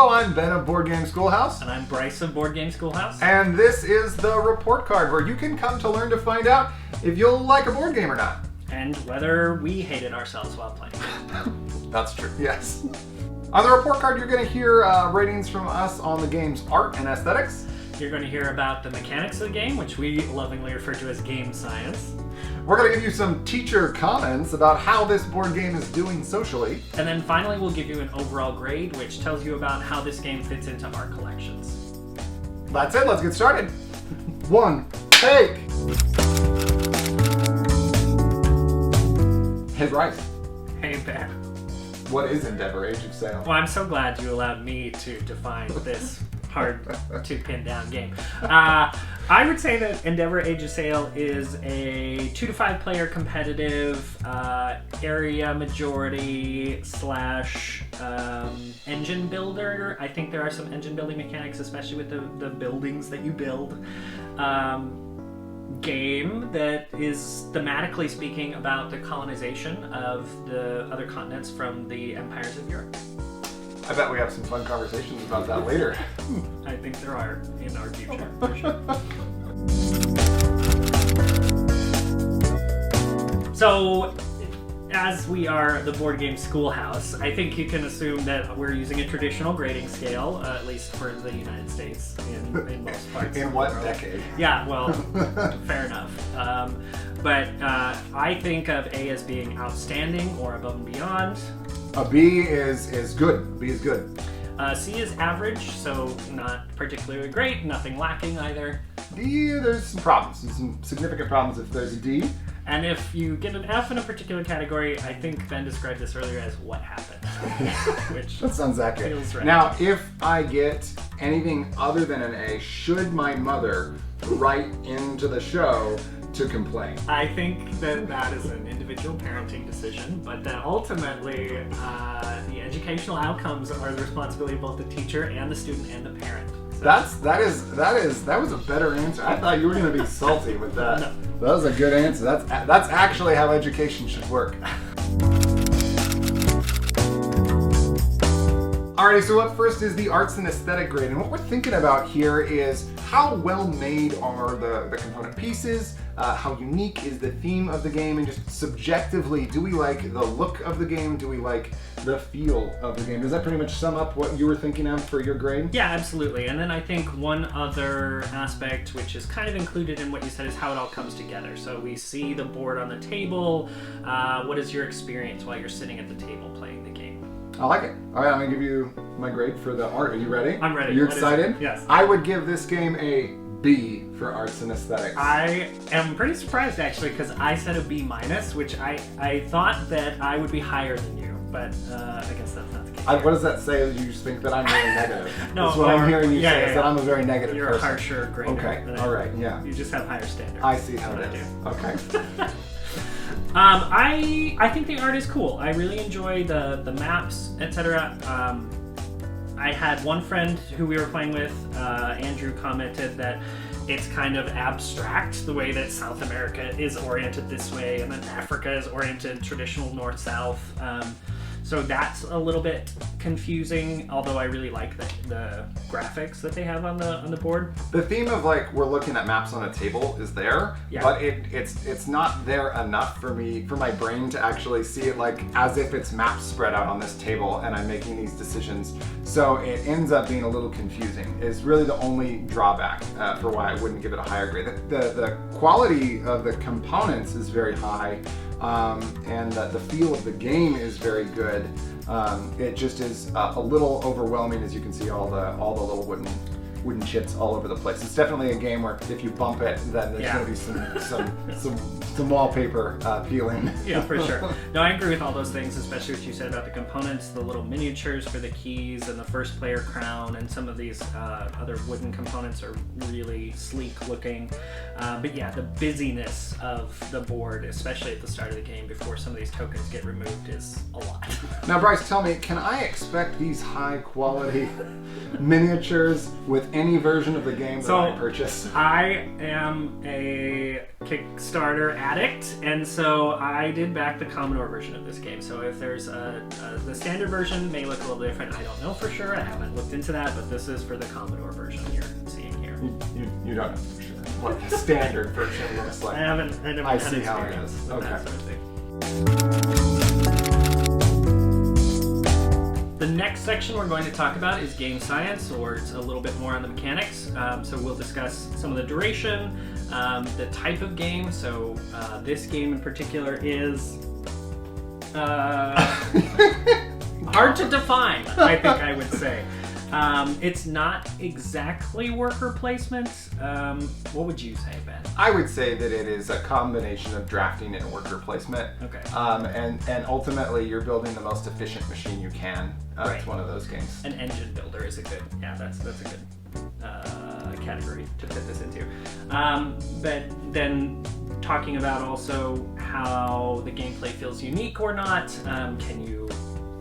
Hello, I'm Ben of Board Game Schoolhouse. And I'm Bryce of Board Game Schoolhouse. And this is the report card where you can come to learn to find out if you'll like a board game or not. And whether we hated ourselves while playing. That's true, yes. On the report card, you're going to hear ratings from us on the game's art and aesthetics. You're going to hear about the mechanics of the game, which we lovingly refer to as game science. We're going to give you some teacher comments about how this board game is doing socially. And then finally, we'll give you an overall grade, which tells you about how this game fits into our collections. That's it, let's get started. One, take! Hey, Bryce. Hey, Ben. What is Endeavor Age of Sail? Well, I'm so glad you allowed me to define this hard to pin down game. I would say that Endeavor Age of Sail is a 2 to 5 player competitive area majority / engine builder. I think there are some engine building mechanics, especially with the buildings that you build. Game that is thematically speaking about the colonization of the other continents from the empires of Europe. I bet we have some fun conversations about that later. I think there are in our future, for sure. So, as we are the Board Game Schoolhouse, I think you can assume that we're using a traditional grading scale, at least for the United States, in most parts. In what decade? Yeah, well, fair enough. But I think of A as being outstanding or above and beyond. A B is good. B is good. C is average, so not particularly great, nothing lacking either. D, there's some problems. There's some significant problems if there's a D. And if you get an F in a particular category, I think Ben described this earlier as what happened. Which that sounds accurate. Feels right. Now, if I get anything other than an A, should my mother write into the show to complain? I think that is an individual parenting decision, but that ultimately the educational outcomes are the responsibility of both the teacher and the student and the parent. So. That was a better answer. I thought you were going to be salty with that. No. That was a good answer. That's actually how education should work. Alrighty, so up first is the arts and aesthetic grade, and what we're thinking about here is how well made are the component pieces, how unique is the theme of the game, and just subjectively, do we like the look of the game, do we like the feel of the game? Does that pretty much sum up what you were thinking of for your grade? Yeah, absolutely. And then I think one other aspect which is kind of included in what you said is how it all comes together. So we see the board on the table. What is your experience while you're sitting at the table playing the game? I like it. All right, I'm going to give you my grade for the art. Are you ready? I'm ready. Are you excited? Yes. I would give this game a B for arts and aesthetics. I am pretty surprised actually because I said a B-, which I thought that I would be higher than you, but I guess that's not the case. What does that say? You just think that I'm really negative? No, that's what I'm hearing you say is that I'm a very negative You're person. a harsher grader. Okay, all right, yeah. You just have higher standards. I see how it is. Okay. I think the art is cool. I really enjoy the maps, etc. I had one friend who we were playing with, Andrew, commented that it's kind of abstract the way that South America is oriented this way, and then Africa is oriented traditional north-south. So that's a little bit confusing, although I really like the graphics that they have on the board. The theme of like we're looking at maps on a table is there, yeah. But it's not there enough for my brain to actually see it like as if it's maps spread out on this table and I'm making these decisions. So it ends up being a little confusing. It's really the only drawback for why I wouldn't give it a higher grade. The quality of the components is very high. And the feel of the game is very good. It just is a little overwhelming, as you can see all the little wooden chips all over the place. It's definitely a game where if you bump it, then there's going to be some wallpaper peeling. Yeah, for sure. No, I agree with all those things, especially what you said about the components, the little miniatures for the keys and the first player crown, and some of these other wooden components are really sleek looking. But yeah, the busyness of the board, especially at the start of the game before some of these tokens get removed, is a lot. Now, Bryce, tell me, can I expect these high quality miniatures with any version of the game that I purchase. I am a Kickstarter addict, and so I did back the Commodore version of this game. So if there's the standard version may look a little different. I don't know for sure. I haven't looked into that, but this is for the Commodore version you're seeing here. You don't know for sure what the standard version looks like. I see how it is. Okay. That sort of thing. The next section we're going to talk about is game science, or it's a little bit more on the mechanics. So we'll discuss some of the duration, the type of game. So this game in particular is hard to define, I think I would say. It's not exactly worker placement. What would you say, Ben? I would say that it is a combination of drafting and worker placement. Okay. And ultimately, you're building the most efficient machine you can. Right. It's one of those games. An engine builder is a good, that's a good category to fit this into. But then talking about also how the gameplay feels unique or not. Can you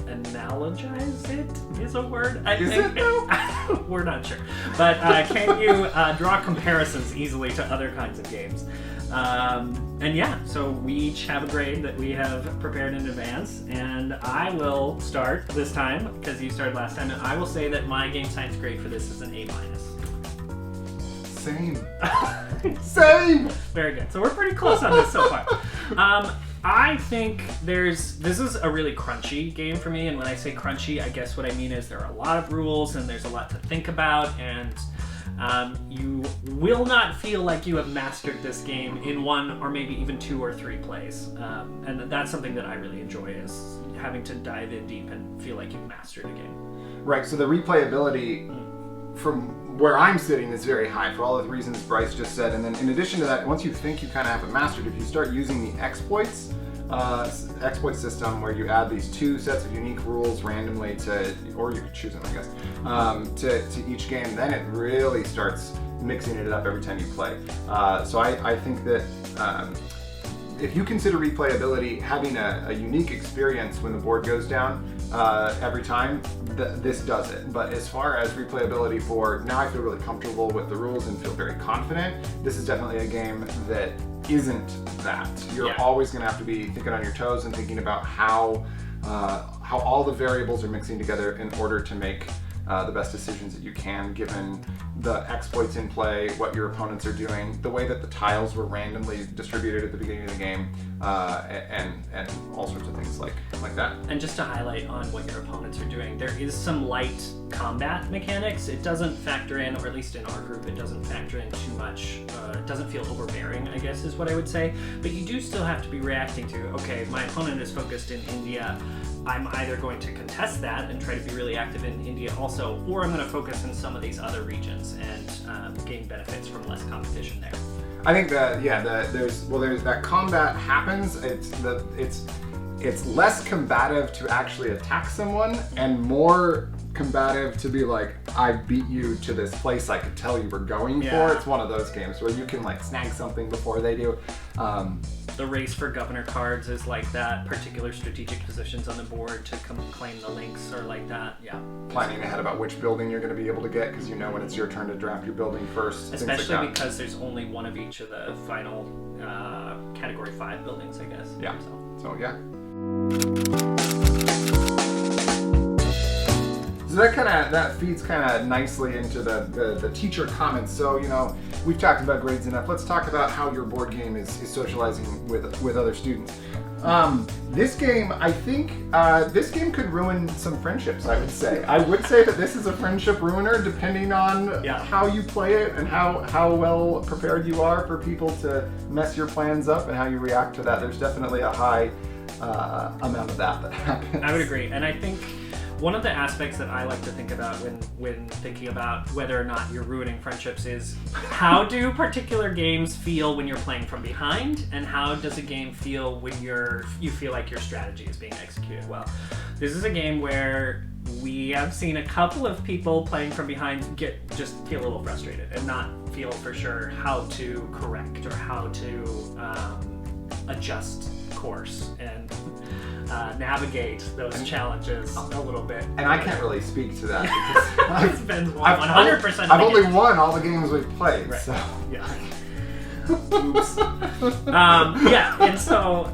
analogize it is a word? Is it though? We're not sure. But can you draw comparisons easily to other kinds of games? And yeah, so we each have a grade that we have prepared in advance, and I will start this time because you started last time, and I will say that my game science grade for this is an A-. Same. Same! Very good. So we're pretty close on this so far. I think this is a really crunchy game for me, and when I say crunchy, I guess what I mean is there are a lot of rules and there's a lot to think about, and you will not feel like you have mastered this game in one or maybe even 2 or 3 plays. And that's something that I really enjoy, is having to dive in deep and feel like you've mastered a game. Right, so the replayability from where I'm sitting is very high for all of the reasons Bryce just said. And then in addition to that, once you think you kind of have it mastered, if you start using the exploit system where you add these 2 sets of unique rules randomly to, or you could choose them, I guess, to each game, then it really starts mixing it up every time you play. So I think that if you consider replayability having a unique experience when the board goes down every time, this does it. But as far as replayability for now, I feel really comfortable with the rules and feel very confident. This is definitely a game that isn't that. You're always going to have to be thinking on your toes and thinking about how all the variables are mixing together in order to make the best decisions that you can, given the exploits in play, what your opponents are doing, the way that the tiles were randomly distributed at the beginning of the game, and all sorts of things like that. And just to highlight on what your opponents are doing, there is some light combat mechanics. It doesn't factor in, or at least in our group, it doesn't factor in too much. It doesn't feel overbearing, I guess is what I would say. But you do still have to be reacting to, okay, my opponent is focused in India. I'm either going to contest that and try to be really active in India also, or I'm going to focus in some of these other regions and gain benefits from less competition there. I think that there's that combat happens. It's less combative to actually attack someone and more combative to be like, I beat you to this place I could tell you were going for. It's one of those games where you can like snag something before they do. The race for governor cards is like that. Particular strategic positions on the board to claim the links or like that. Yeah. Planning ahead about which building you're going to be able to get because you know when it's your turn to draft your building first. Especially because there's only one of each of the final category 5 buildings, I guess. Yeah. So yeah. So that feeds kind of nicely into the teacher comments. So we've talked about grades enough. Let's talk about how your board game is socializing with other students. This game, I think, this game could ruin some friendships. I would say that this is a friendship ruiner, depending on how you play it and how well prepared you are for people to mess your plans up and how you react to that. There's definitely a high amount of that happens. I would agree, and I think one of the aspects that I like to think about when thinking about whether or not you're ruining friendships is how do particular games feel when you're playing from behind, and how does a game feel when you feel like your strategy is being executed well. This is a game where we have seen a couple of people playing from behind just feel a little frustrated and not feel for sure how to correct or how to adjust course. And navigate those challenges a little bit. And I can't really speak to that because Ben's won 100%. I've only won all the games we've played. Right. So yeah. Oops. Yeah, and so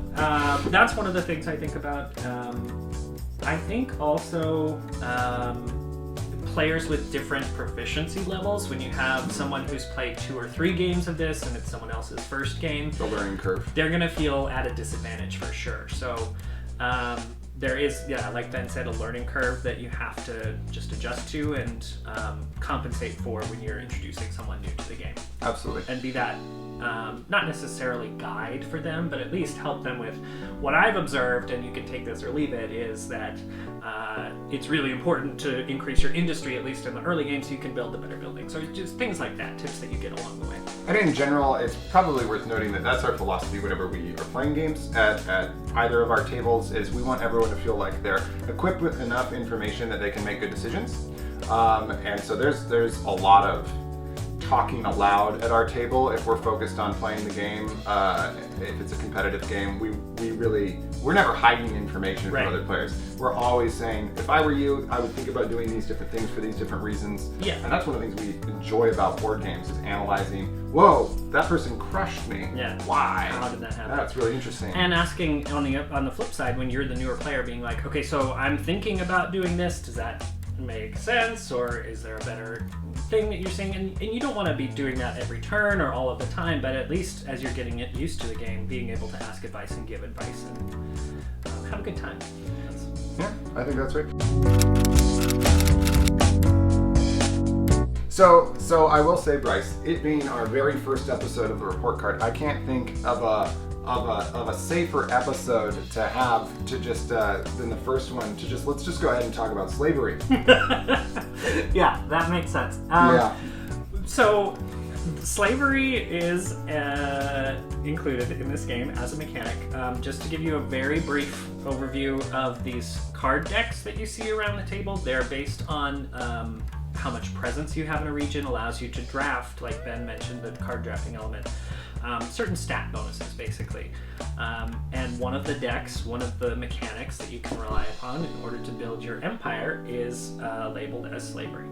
that's one of the things I think about. I think also players with different proficiency levels. When you have someone who's played 2 or 3 games of this and it's someone else's first game, the learning curve, they're gonna feel at a disadvantage for sure. So there is, like Ben said, a learning curve that you have to just adjust to and compensate for when you're introducing someone new to the game. Absolutely. And be that not necessarily guide for them, but at least help them with what I've observed, and you can take this or leave it, is that it's really important to increase your industry, at least in the early games, so you can build the better buildings. Or just things like that, tips that you get along the way. And in general, it's probably worth noting that that's our philosophy whenever we are playing games at either of our tables, is we want everyone to feel like they're equipped with enough information that they can make good decisions. And so there's a lot of talking aloud at our table if we're focused on playing the game. If it's a competitive game, we're never hiding information from other players. We're always saying, if I were you, I would think about doing these different things for these different reasons. Yeah. And that's one of the things we enjoy about board games, is analyzing, whoa, that person crushed me. Yeah. Why? How did that happen? That's really interesting. And asking on the flip side, when you're the newer player, being like, okay, so I'm thinking about doing this, does that make sense, or is there a better thing that you're saying? And you don't want to be doing that every turn or all of the time, but at least as you're getting used to the game, being able to ask advice and give advice and have a good time. Yeah, I think that's right. So I will say, Bryce, it being our very first episode of the report card, I can't think of a safer episode to have to just than the first one to just let's just go ahead and talk about slavery. Yeah, that makes sense. Yeah. So slavery is included in this game as a mechanic. Just to give you a very brief overview of these card decks that you see around the table, they're based on how much presence you have in a region allows you to draft, like Ben mentioned, the card drafting element. Certain stat bonuses, basically. And one of the decks, one of the mechanics that you can rely upon in order to build your empire is labeled as slavery.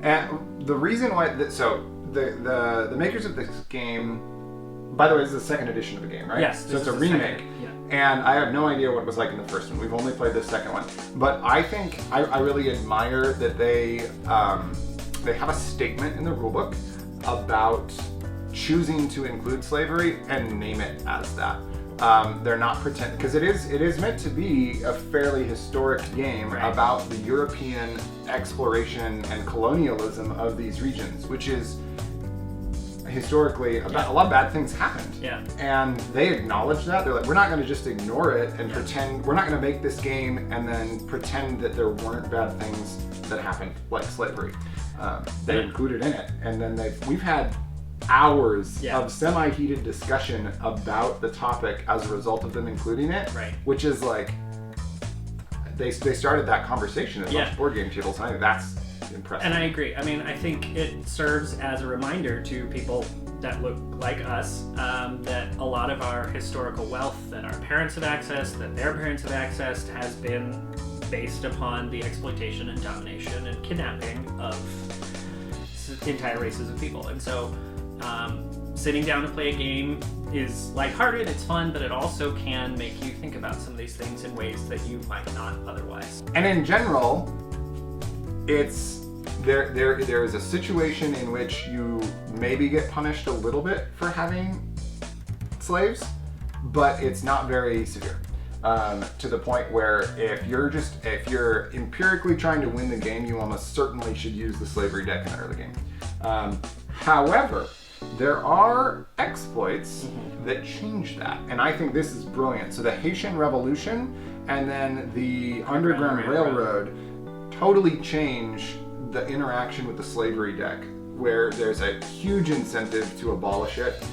And the reason why, the makers of this game, by the way, this is the second edition of the game, right? Yes. So it's a remake. Yeah. And I have no idea what it was like in the first one. We've only played the second one. But I think I really admire that they have a statement in the rulebook about choosing to include slavery and name it as that. They're not pretend, because it is meant to be a fairly historic game about the European exploration and colonialism of these regions, which is historically a lot of bad things happened. Yeah. And they acknowledge that. They're like, we're not going to just ignore it and pretend, we're not going to make this game and then pretend that there weren't bad things that happened, like slavery. They included in it. And then we've had hours of semi-heated discussion about the topic as a result of them including it, which is like, they started that conversation at most board game tables, and I think that's impressive. And I agree. I mean, I think it serves as a reminder to people that look like us that a lot of our historical wealth that our parents have accessed, that their parents have accessed, has been based upon the exploitation and domination and kidnapping of entire races of people. And so sitting down to play a game is lighthearted, it's fun, but it also can make you think about some of these things in ways that you might not otherwise. And in general, it's there is a situation in which you maybe get punished a little bit for having slaves, but it's not very severe. To the point where if you're empirically trying to win the game, you almost certainly should use the slavery deck in the early game. However, there are exploits that change that, and I think this is brilliant. So the Haitian Revolution and then the Underground Railroad totally change the interaction with the slavery deck, where there's a huge incentive to abolish it,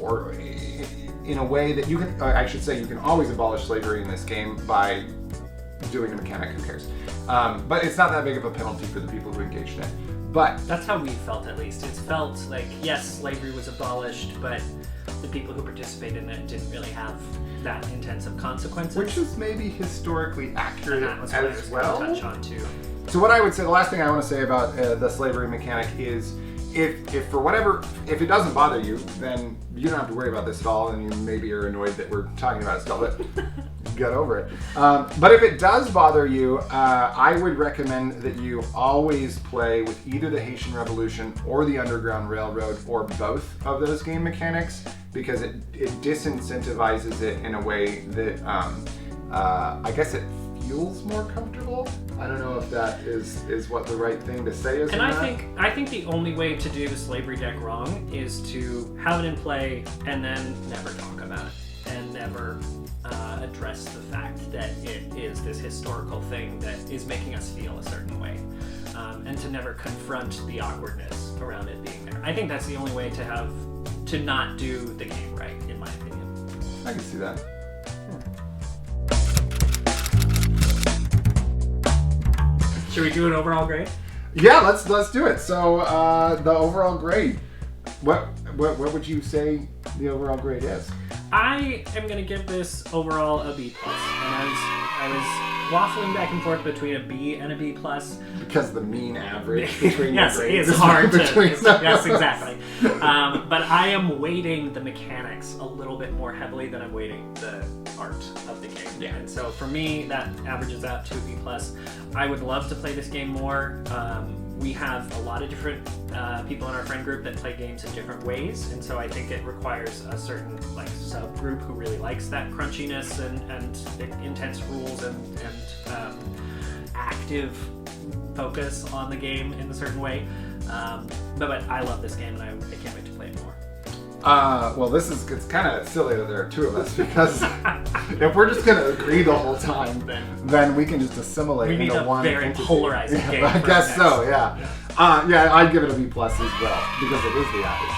or in a way that you can, I should say, you can always abolish slavery in this game by doing a mechanic, who cares? But it's not that big of a penalty for the people who engaged in it. But that's how we felt, at least. It's felt like, yes, slavery was abolished, but the people who participated in it didn't really have that intensive consequences. Which is maybe historically accurate that was what I was as going well. to touch on too. So what I would say, the last thing I want to say about the slavery mechanic is, if for whatever, if it doesn't bother you, then you don't have to worry about this at all, and you maybe are annoyed that we're talking about it still, but get over it. But if it does bother you, I would recommend that you always play with either the Haitian Revolution or the Underground Railroad, or both of those game mechanics, because it disincentivizes it in a way that I guess it feels more comfortable. I don't know if that is what the right thing to say is. And I think the only way to do the slavery deck wrong is to have it in play and then never talk about it and never address the fact that it is this historical thing that is making us feel a certain way, and to never confront the awkwardness around it being there. I think that's the only way to not do the game right, in my opinion. I can see that. Should we do an overall grade? Yeah, let's do it. So the overall grade, what would you say the overall grade is? I am going to give this overall a B+. And I was waffling back and forth between a B and a B+. Because the mean average between yes, the grades it's hard to. between Yes, exactly. But I am weighting the mechanics a little bit more heavily than I'm weighting the art of the game. Yeah. And so for me, that averages out to a B+. I would love to play this game more. We have a lot of different people in our friend group that play games in different ways, and so I think it requires a certain subgroup who really likes that crunchiness and intense rules and active focus on the game in a certain way. But I love this game, and I can't wait to play it more. Well, it's kind of silly that there are two of us, because if we're just going to agree the whole time, then we can just assimilate into one. We need a very entity. polarizing game. I guess so, yeah. Yeah, I'd give it a B+ as well, because it is the average.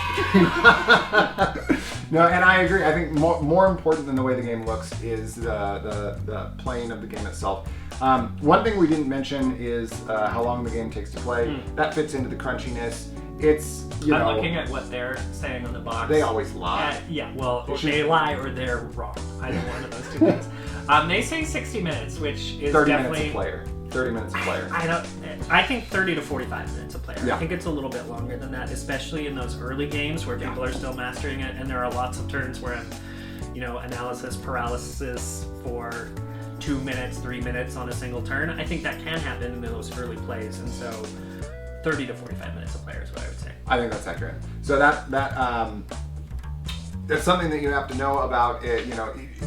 No, and I agree. I think more important than the way the game looks is the playing of the game itself. One thing we didn't mention is how long the game takes to play. That fits into the crunchiness. It's, I'm looking at what they're saying on the box. They always lie. Well, they lie or they're wrong. Either one of those two things. They say 60 minutes, which is 30 definitely... minutes a player. 30 minutes a player. I think 30 to 45 minutes a player. Yeah. I think it's a little bit longer than that, especially in those early games where people are still mastering it, and there are lots of turns where I'm, analysis paralysis for 2 minutes, 3 minutes on a single turn. I think that can happen in those early plays, and so 30 to 45 minutes a player is what I would say. I think that's accurate. So that's something that you have to know about it.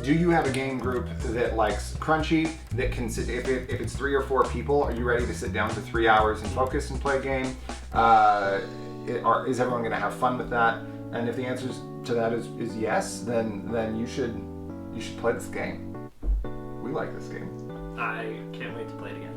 Do you have a game group that likes crunchy, that can sit, if it's 3 or 4 people, are you ready to sit down for 3 hours and focus and play a game? Is everyone going to have fun with that? And if the answer to that is yes, then you should play this game. We like this game. I can't wait to play it again.